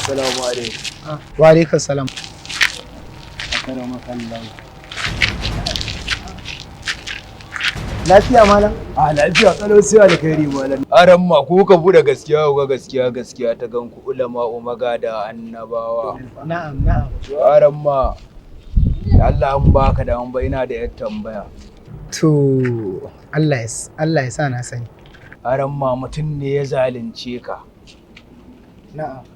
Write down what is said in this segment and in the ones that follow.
Assalamu alaikum. Wa alaikum salam. Lafiya malam? Lafiya kalau sai alkhairi malam. Aran ma ko ka bude gaskiya ga gaskiya ta ganku ulama umaga da annabawa. Na'am na'am. Aran ma Allah an baka da an ba ina da yar tambaya. To Allah ya sa na sani. Aran ma mutum ne ya zalunce ka. Na'am.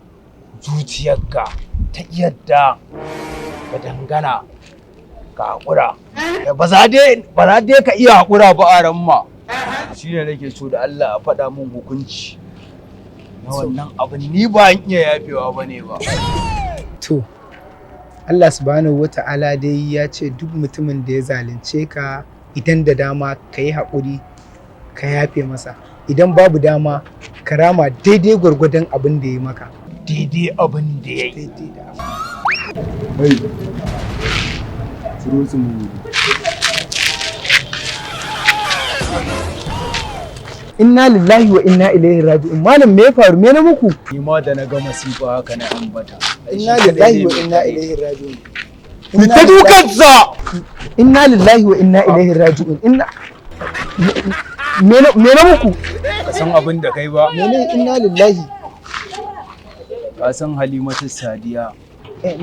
Zuciyarka ta yadda ka dangana ka haƙura. Ba za dai ka iya haƙura ba a ramma. Shi ne nake so da Allah a faɗa min hukunci na wannan abin ni ba in iya yafewa ba ne ba. To, Allah subhanahu wa ta'ala dai ya ce duk mutumin da ya zalunce ka idan da dama ka yi haƙuri ka yafe masa. Idan babu dama ka rama daidai gwargwadon abin da ya maka. Daidai abin da ya yi. Inna lillahi wa inna ilaihi raji'un. Malam me ya faru? Me na muku? Ni ma da na ga masifa haka na ambata. Inna lillahi wa inna ilaihi raji'un. Ni ta dukansa. Inna lillahi wa inna ilaihi raji'un. Me na muku? Ka san abin da kai ba. Mene inna lillahi? Ka san Halimatu Sadiya.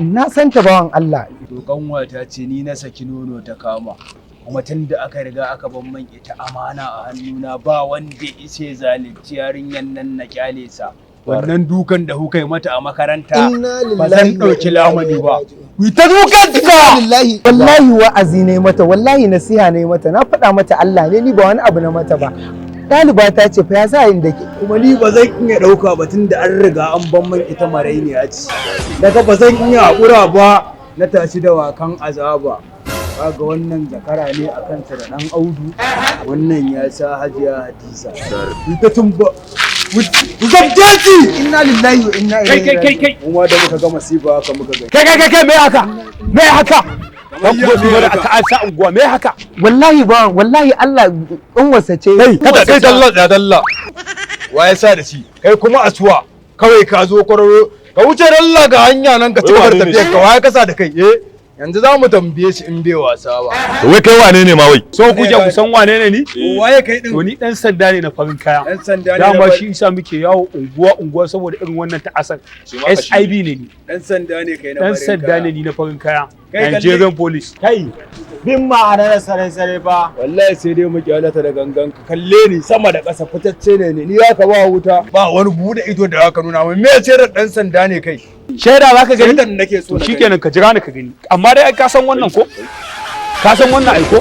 Na san ta bawan Allah. To kanwata ce ni na saki nono ta kama. Kuma tun da aka riga aka ban man ita amana a hannuna ba wanda ya zalunci yarinyan nan na kyale sa. Wannan dukan da kuka yi mata a makaranta ba zan ɗauki lamani ba. Ku ta dukan ta! Wallahi wa'azi ne mata, wallahi nasiha ne mata, na faɗa mata Allah ne, ni ba wani abu na mata ba. Ɗaliba ta ce fa ya sa yin da ke. Kuma ni ba zan iya ɗauka ba tun da an riga an ban man ita marainiya ce. Daga ba zan iya haƙura ba na tashi da wakan azaba. Kaga wannan zakara ne a kansa da ɗan audu, wannan ya sa hajiya Hadiza. Ita tun ba Zabjati! Inna lillahi wa inna ilaihi raji'un. Kai kuma da muka ga masifa haka muka ga. Kai me haka? Me haka? Kan kuma su da aka asa unguwa me haka? Wallahi ba, wallahi Allah wasa ce. Kada kai dalla. Wa ya sa da shi? Kai kuma asuwa. Kawai ka zo kwararo. Ka wuce dalla ga hanya nan ka ci gaba da tafiyar ka. Wa ya kasa da kai? Yanzu za mu tambaye shi in bai wasa ba. Wai kai wane ne ma wai? So kuke ku san wane ne ni? Waye kai din? To ni dan sanda ne na farin kaya. Dan sanda ne. Dama shi isa muke yawo unguwa saboda irin wannan ta'asar. SIB ne ni. Dan sanda ne kai na farin kaya. Dan sanda ne ni na farin kaya. Nigerian police. Kai bin ma'ana da sare ba. Wallahi sai dai mu kyalata da gangan ka kalle ni sama da ƙasa fitacce ne ni ya ka ba wuta ba wani bude ido da aka nuna min me ce da dan sanda ne kai. Shaida za ka gani? Shaidan nake so na. Shikenan ka jira ni ka gani. Amma dai ka san wannan ko? Ka san wannan aiko?